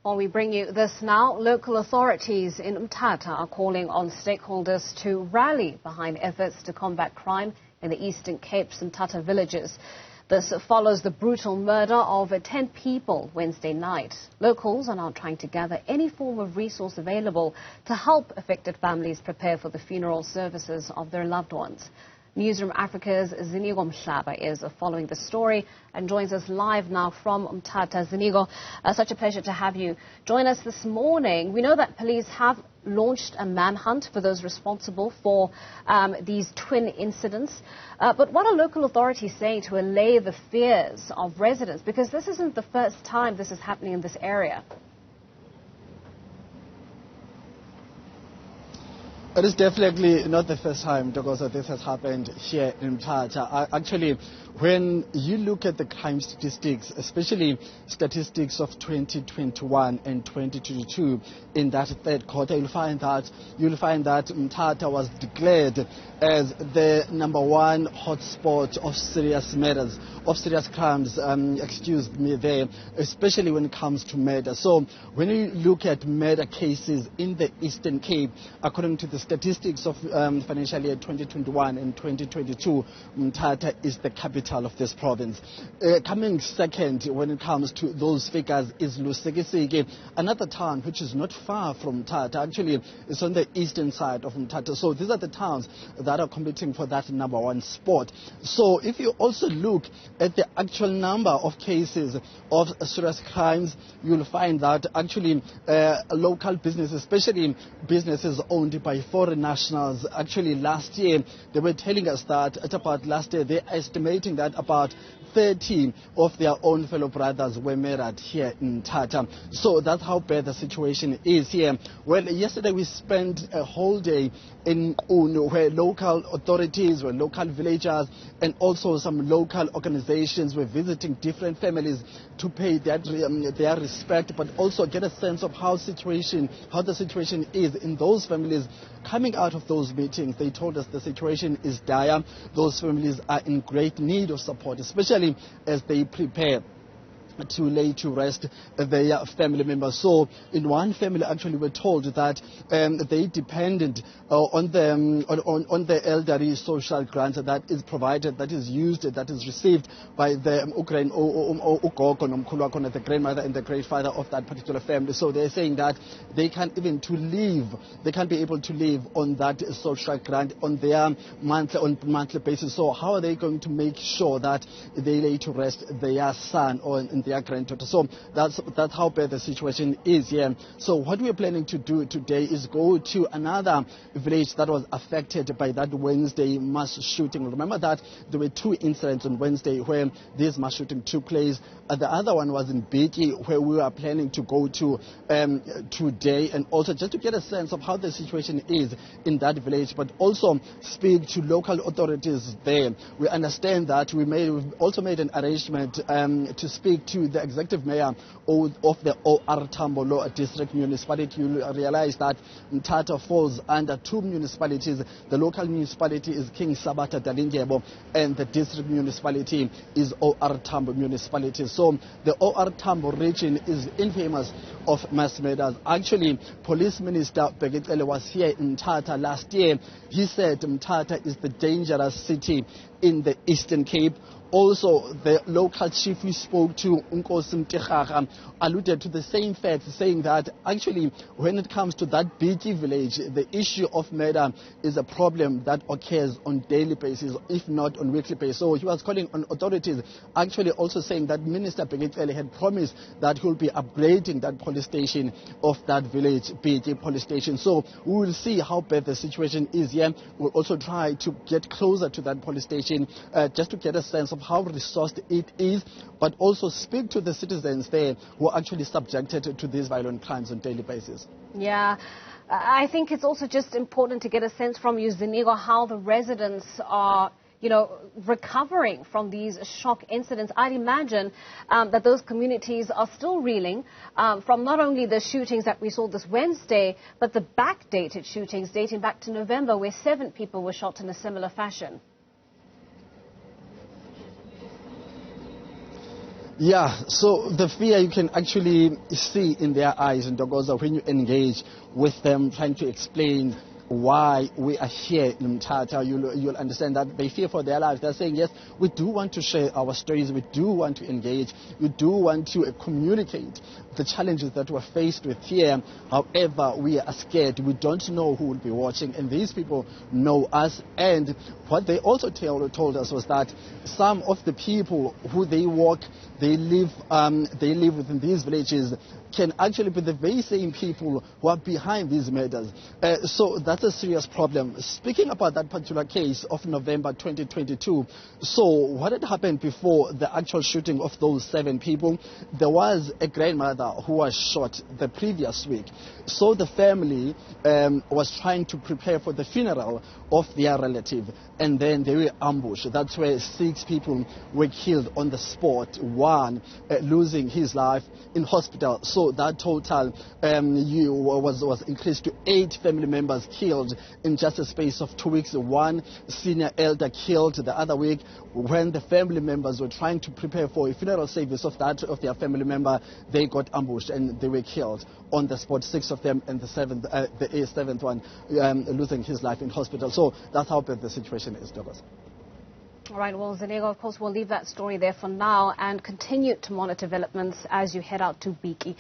While we bring you this now, local authorities in Mthatha are calling on stakeholders to rally behind efforts to combat crime in the Eastern Cape's Mthatha villages. This follows the brutal murder of 10 people Wednesday night. Locals are now trying to gather any form of resource available to help affected families prepare for the funeral services of their loved ones. Newzroom Afrika's Ziniko Mhlaba is following the story and joins us live now from Mthatha. Ziniko, such a pleasure to have you join us this morning. We know that police have launched a manhunt for those responsible for these twin incidents. But what are local authorities saying to allay the fears of residents? Because this isn't the first time this is happening in this area. It is definitely not the first time because this has happened here in Mthatha. Actually, when you look at the crime statistics, especially statistics of 2021 and 2022, in that third quarter, you'll find that Mthatha was declared as the #1 hotspot of serious murders, of serious crimes, especially when it comes to murder. So when you look at murder cases in the Eastern Cape, according to the statistics of financial year 2021 and 2022, Mthatha is the capital of this province. Coming second when it comes to those figures is Lusekisiki, another town which is not far from Mthatha. Actually, it's on the eastern side of Mthatha. So these are the towns that are competing for that #1 spot. So if you also look at the actual number of cases of serious crimes, you'll find that actually local businesses, especially businesses owned by foreign nationals, actually last year they were telling us that they're estimating that about 30 of their own fellow brothers were murdered here in Mthatha. So that's how bad the situation is here. Well, yesterday we spent a whole day in Unu, where local authorities, where local villagers, and also some local organizations were visiting different families to pay their respect, but also get a sense of how the situation is in those families. Coming out of those meetings, they told us the situation is dire. Those families are in great need of support, especially as they prepare to lay to rest their family members. So in one family, actually, we're told that they depended on the elderly social grant that is provided, that is used, that is received by the the grandmother and the great-father of that particular family. So they're saying that they can't be able to live on that social grant on their monthly basis. So how are they going to make sure that they lay to rest their son or in their granddaughter? So that's how bad the situation is here. So what we're planning to do today is go to another village that was affected by that Wednesday mass shooting. Remember that there were 2 incidents on Wednesday where this mass shooting took place. The other one was in Beki, where we are planning to go to today, and also just to get a sense of how the situation is in that village, but also speak to local authorities there. We understand that we've also made an arrangement to speak to the executive mayor of the OR Tambo district municipality. You realize that Mthatha falls under 2 municipalities. The local municipality is King Sabata Dalingebo, and the district municipality is OR Tambo municipality. So the OR Tambo region is infamous of mass murders. Actually, Police Minister Begitele was here in Mthatha last year. He said Mthatha is the dangerous city in the Eastern Cape. Also, the local chief we spoke to, Mthatha, alluded to the same fact, saying that actually when it comes to that Beki village, the issue of murder is a problem that occurs on daily basis, if not on weekly basis. So he was calling on authorities, actually also saying that Minister Begitele had promised that he will be upgrading that police station of that village, Beki police station. So we will see how bad the situation is here. We'll also try to get closer to that police station just to get a sense of how resourced it is, but also speak to the citizens there who are actually subjected to these violent crimes on a daily basis. Yeah, I think it's also just important to get a sense from you, Ziniko, how the residents are, recovering from these shock incidents. I'd imagine that those communities are still reeling from not only the shootings that we saw this Wednesday, but the backdated shootings dating back to November, where 7 people were shot in a similar fashion. Yeah, so the fear you can actually see in their eyes, and Ntokoza, when you engage with them, trying to explain why we are here in Mthatha, you'll understand that they fear for their lives. They're saying, yes, we do want to share our stories, we do want to engage, we do want to communicate the challenges that we're faced with here. However, we are scared. We don't know who will be watching, and these people know us. And what they also told us was that some of the people who they live within these villages can actually be the very same people who are behind these murders. So that's a serious problem. Speaking about that particular case of November 2022, so what had happened before the actual shooting of those 7 people, there was a grandmother who was shot the previous week. So the family was trying to prepare for the funeral of their relative, and then they were ambushed. That's where 6 people were killed on the spot, one losing his life in hospital. So that total was increased to 8 family members killed in just a space of 2 weeks. One senior elder killed the other week. When the family members were trying to prepare for a funeral service of their family member, they got ambushed and they were killed on the spot. 6 of them, and the 7th one losing his life in hospital. So that's how bad the situation is, Douglas. All right, well, Ziniko, of course, we'll leave that story there for now and continue to monitor developments as you head out to Biki.